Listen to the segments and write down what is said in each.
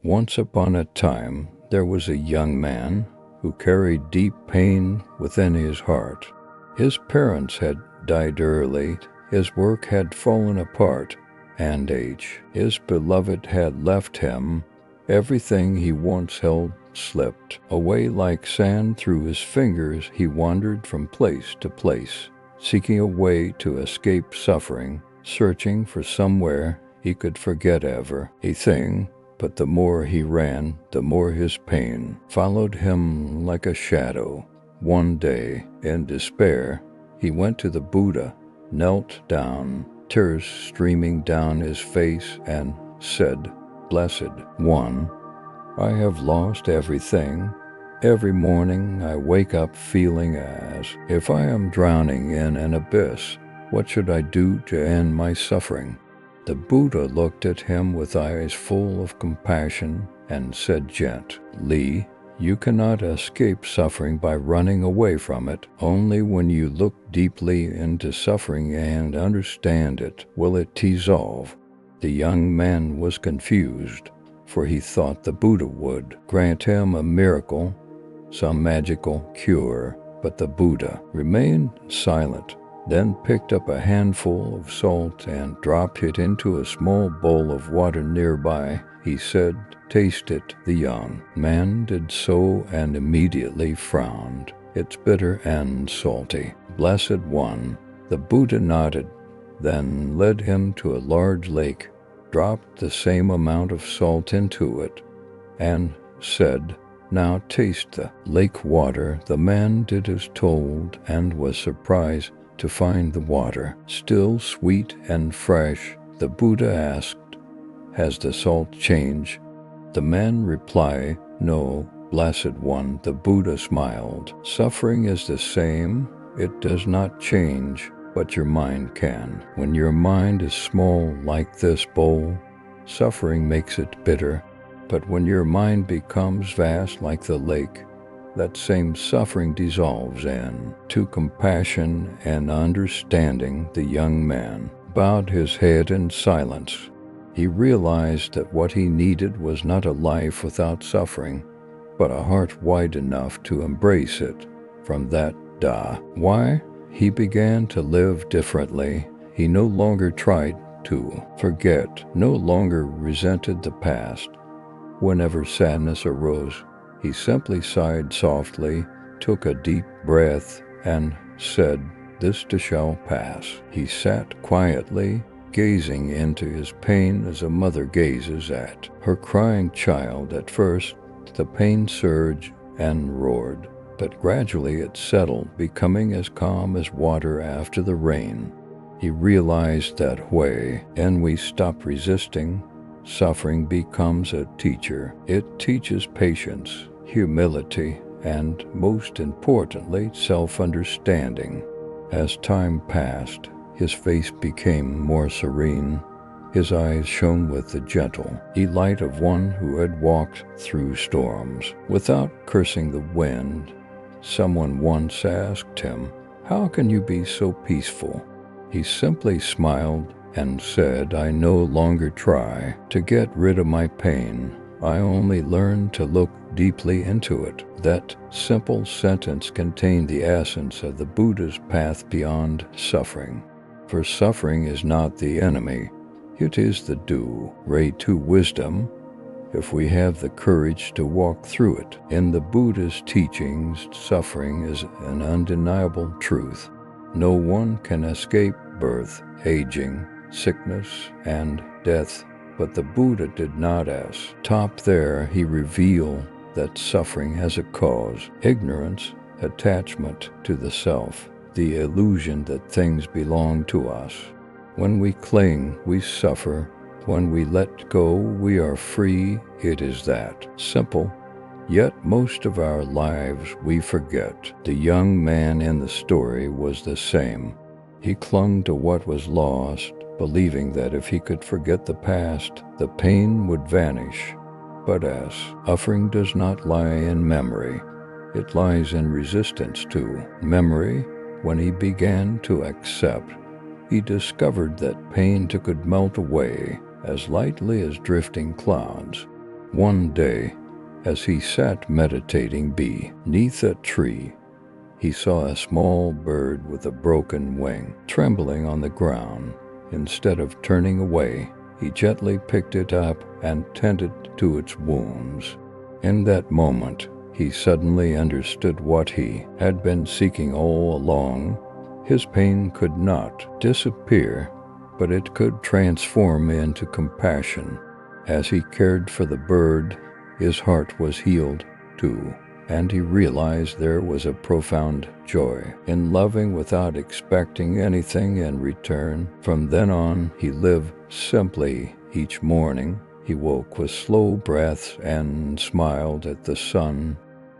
Once upon a time, there was a young man who carried deep pain within his heart. His parents had died early, his work had fallen apart, and his beloved had left him. Everything he once held slipped away like sand through his fingers. He wandered from place to place, seeking a way to escape suffering, searching for somewhere he could forget everything. But the more he ran, the more his pain followed him like a shadow. One day, in despair, he went to the Buddha, knelt down, tears streaming down his face, and said, "Blessed One, I have lost everything. Every morning I wake up feeling as if I am drowning in an abyss. What should I do to end my suffering?" The Buddha looked at him with eyes full of compassion and said gently, "You cannot escape suffering by running away from it. Only when you look deeply into suffering and understand it will it dissolve." The young man was confused, for he thought the Buddha would grant him a miracle, some magical cure. But the Buddha remained silent, then picked up a handful of salt and dropped it into a small bowl of water nearby. He said, "Taste it." The young man did so and immediately frowned. "It's bitter and salty." "Blessed One," the Buddha nodded, then led him to a large lake, dropped the same amount of salt into it, and said, "Now taste the lake water." The man did as told and was surprised to find the water still sweet and fresh. The Buddha asked, "Has the salt changed?" The man replied, "No, Blessed One." The Buddha smiled. "Suffering is the same. It does not change, but your mind can. When your mind is small like this bowl, suffering makes it bitter. But when your mind becomes vast like the lake, that same suffering dissolves into compassion and understanding." The young man bowed his head in silence. He realized that what he needed was not a life without suffering, but a heart wide enough to embrace it. From that day, he began to live differently. He no longer tried to forget, no longer resented the past. Whenever sadness arose, he simply sighed softly, took a deep breath, and said, "This too shall pass." He sat quietly, gazing into his pain as a mother gazes at her crying child. At first, the pain surged and roared, but gradually it settled, becoming as calm as water after the rain. He realized that when we stop resisting, suffering becomes a teacher. It teaches patience, humility, and most importantly, self-understanding. As time passed, his face became more serene. His eyes shone with the gentle light of one who had walked through storms without cursing the wind. Someone once asked him, "How can you be so peaceful?" He simply smiled and said, "I no longer try to get rid of my pain. I only learn to look deeply into it." That simple sentence contained the essence of the Buddha's path beyond suffering. For suffering is not the enemy, it is the doorway to wisdom, if we have the courage to walk through it. In the Buddha's teachings, suffering is an undeniable truth. No one can escape birth, aging, sickness, and death. But the Buddha did not stop there. He revealed that suffering has a cause: ignorance, attachment to the self, the illusion that things belong to us. When we cling, we suffer. When we let go, we are free. It is that simple. Yet most of our lives we forget. The young man in the story was the same. He clung to what was lost, believing that if he could forget the past, the pain would vanish. But as suffering does not lie in memory, it lies in resistance to memory. When he began to accept, he discovered that pain could melt away as lightly as drifting clouds. One day, as he sat meditating beneath a tree, he saw a small bird with a broken wing trembling on the ground. Instead of turning away, he gently picked it up and tended to its wounds. In that moment, he suddenly understood what he had been seeking all along. His pain could not disappear, but it could transform into compassion. As he cared for the bird, his heart was healed too, and he realized there was a profound joy in loving without expecting anything in return. From then on, he lived simply. Each morning, he woke with slow breaths and smiled at the sun.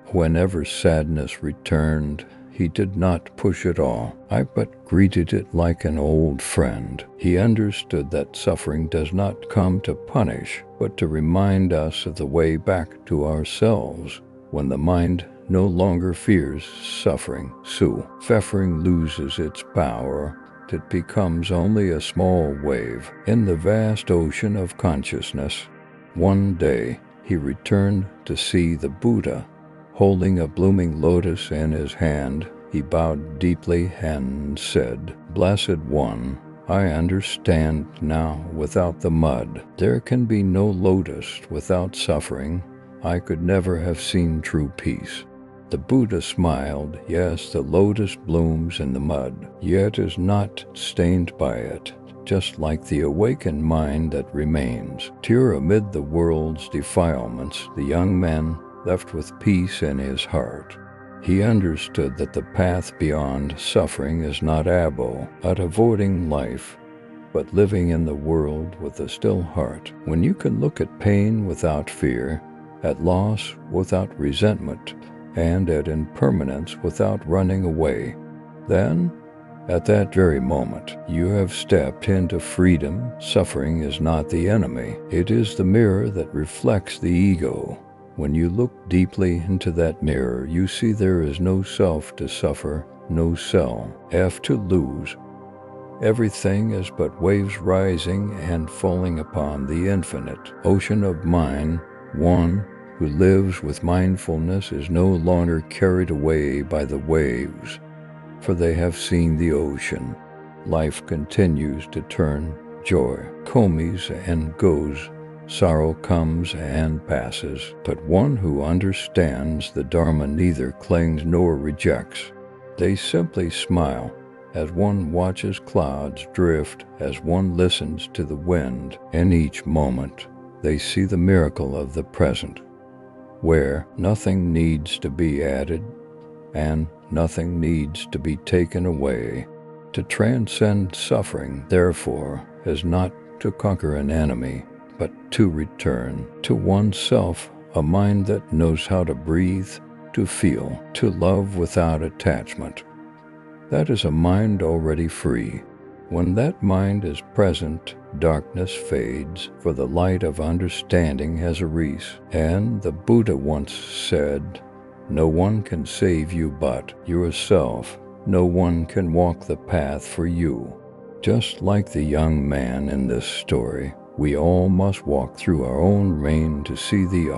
Whenever sadness returned, he did not push it all, but greeted it like an old friend. He understood that suffering does not come to punish, but to remind us of the way back to ourselves. When the mind no longer fears suffering loses its power. It becomes only a small wave in the vast ocean of consciousness. One day, he returned to see the Buddha holding a blooming lotus in his hand. He bowed deeply and said, "Blessed One, I understand now without the mud. There can be no lotus without suffering. I could never have seen true peace." The Buddha smiled. Yes, the lotus blooms in the mud, yet is not stained by it, just like the awakened mind that remains pure amid the world's defilements. The young man left with peace in his heart. He understood that the path beyond suffering is not about avoiding life, but living in the world with a still heart. When you can look at pain without fear, at loss without resentment, and at impermanence without running away, then, at that very moment, you have stepped into freedom. Suffering is not the enemy. It is the mirror that reflects the ego. When you look deeply into that mirror, you see there is no self to suffer, no self to lose. Everything is but waves rising and falling upon the infinite ocean of mind. One who lives with mindfulness is no longer carried away by the waves, for they have seen the ocean. Life continues to turn. Joy comes and goes. Sorrow comes and passes, but one who understands the Dharma neither clings nor rejects. They simply smile as one watches clouds drift, as one listens to the wind. In each moment, they see the miracle of the present, where nothing needs to be added and nothing needs to be taken away. To transcend suffering, therefore, is not to conquer an enemy, but to return to oneself, a mind that knows how to breathe, to feel, to love without attachment. That is a mind already free. When that mind is present, darkness fades, for the light of understanding has arisen. And the Buddha once said, "No one can save you but yourself. No one can walk the path for you." Just like the young man in this story, we all must walk through our own rain to see the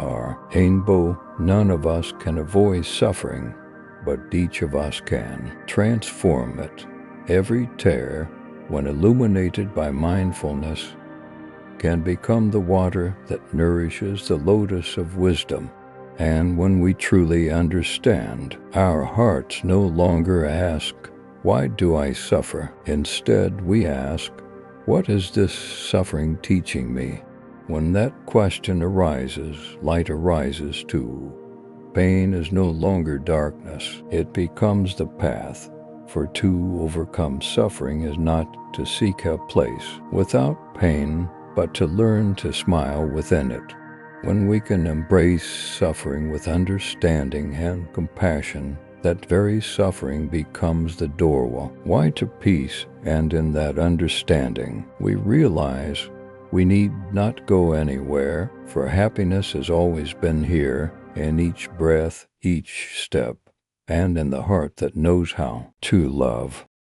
rainbow. None of us can avoid suffering, but each of us can transform it. Every tear, when illuminated by mindfulness, can become the water that nourishes the lotus of wisdom. And when we truly understand, our hearts no longer ask, "Why do I suffer?" Instead, we ask, "What is this suffering teaching me?" When that question arises, light arises too. Pain is no longer darkness. It becomes the path. For to overcome suffering is not to seek a place without pain, but to learn to smile within it. When we can embrace suffering with understanding and compassion, that very suffering becomes the doorway to peace, and in that understanding, we realize we need not go anywhere, for happiness has always been here, in each breath, each step, and in the heart that knows how to love.